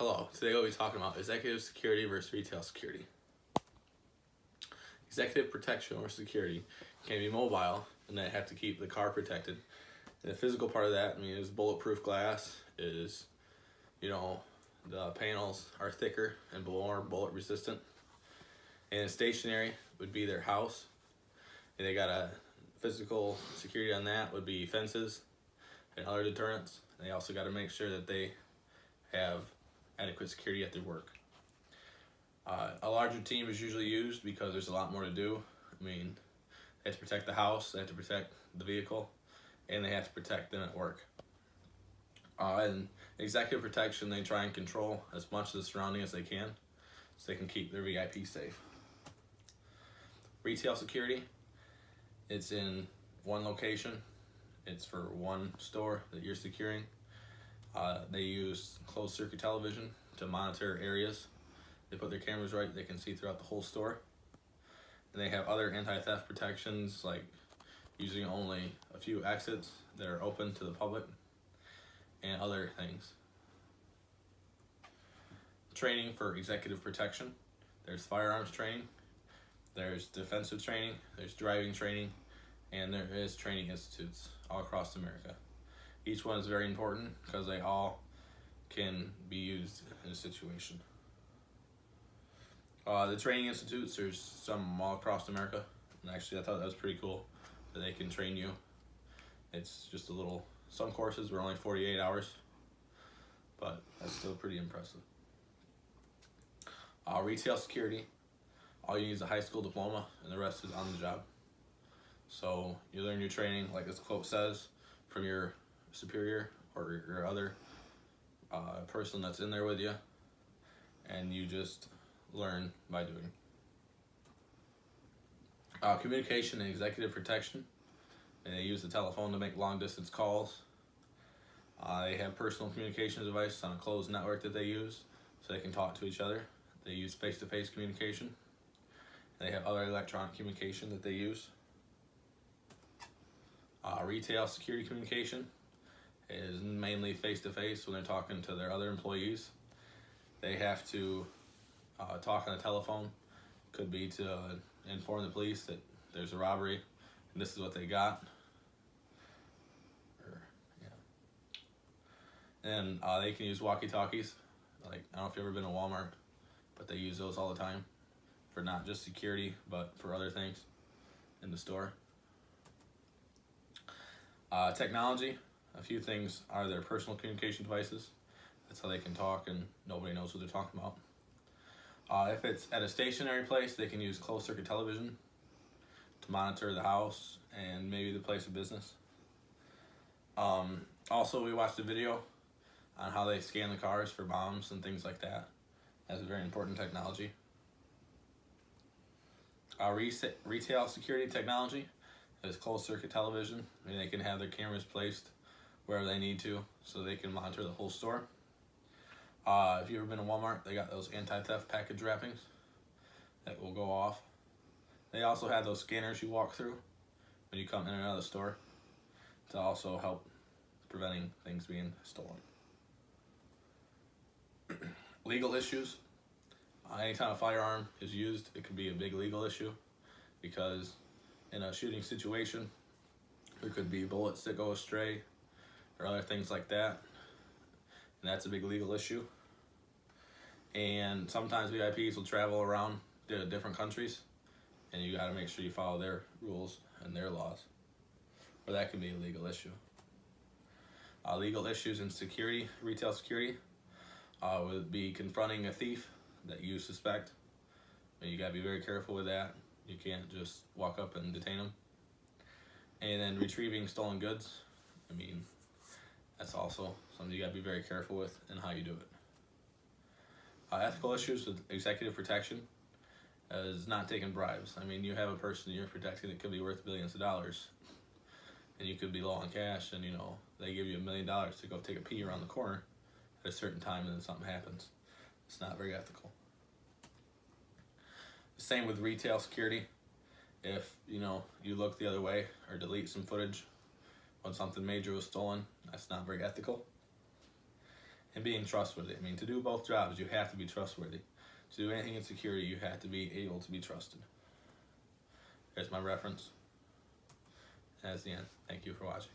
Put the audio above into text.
Hello, today we'll be talking about executive security versus retail security. Executive protection or security can be mobile, and they have to keep the car protected. And the physical part of that, is bulletproof glass, the panels are thicker and more bullet resistant. And stationary would be their house. And they got a physical security on that would be fences and other deterrents. And they also got to make sure that they have adequate security at their work. A larger team is usually used because there's a lot more to do. They have to protect the house, they have to protect the vehicle, and they have to protect them at work. And executive protection, they try and control as much of the surrounding as they can so they can keep their VIP safe. Retail security, it's in one location. It's for one store that you're securing. They use closed circuit television to monitor areas. They put their cameras right, they can see throughout the whole store. And they have other anti-theft protections, like using only a few exits that are open to the public and other things. Training for executive protection. There's firearms training, there's defensive training, there's driving training, and there is training institutes all across America. Each one is very important because they all can be used in a situation. The training institutes, there's some all across America, and actually I thought that was pretty cool that they can train you. It's just some courses were only 48 hours, but that's still pretty impressive. Retail security, all you need is a high school diploma and the rest is on the job. So you learn your training, like this quote says, from your superior or your other person that's in there with you, and you just learn by doing. Communication and executive protection, and they use the telephone to make long distance calls. They have personal communication devices on a closed network that they use so they can talk to each other. They use face-to-face communication. They have other electronic communication that they use. Retail security communication is mainly face-to-face when they're talking to their other employees. They have to talk on the telephone. Could be to inform the police that there's a robbery and this is what they got. And they can use walkie-talkies. Like, I don't know if you've ever been to Walmart, but they use those all the time for not just security, but for other things in the store. Technology, a few things are their personal communication devices. That's how they can talk and nobody knows what they're talking about. If it's at a stationary place, they can use closed circuit television to monitor the house and maybe the place of business. Also, we watched a video on how they scan the cars for bombs and things like that. That's a very important technology. Retail security technology is closed circuit television. They can have their cameras placed wherever they need to so they can monitor the whole store. If you've ever been to Walmart, they got those anti-theft package wrappings that will go off. They also have those scanners you walk through when you come in and out of the store to also help preventing things being stolen. Legal issues. Anytime a firearm is used, it could be a big legal issue because in a shooting situation, there could be bullets that go astray or other things like that. And that's a big legal issue. And sometimes VIPs will travel around to different countries, and you got to make sure you follow their rules and their laws, or that can be a legal issue. Legal issues in security, retail security, would be confronting a thief that you suspect. And you got to be very careful with that. You can't just walk up and detain them. And then retrieving stolen goods. That's also something you got to be very careful with and how you do it. Ethical issues with executive protection is not taking bribes. You have a person you're protecting that could be worth billions of dollars, and you could be low on cash, and they give you $1 million to go take a pee around the corner at a certain time, and then something happens. It's not very ethical. Same with retail security. If you look the other way or delete some footage when something major was stolen, that's not very ethical. and being trustworthy. I mean, to do both jobs, you have to be trustworthy. To do anything in security, you have to be able to be trusted. There's my reference. That's the end. Thank you for watching.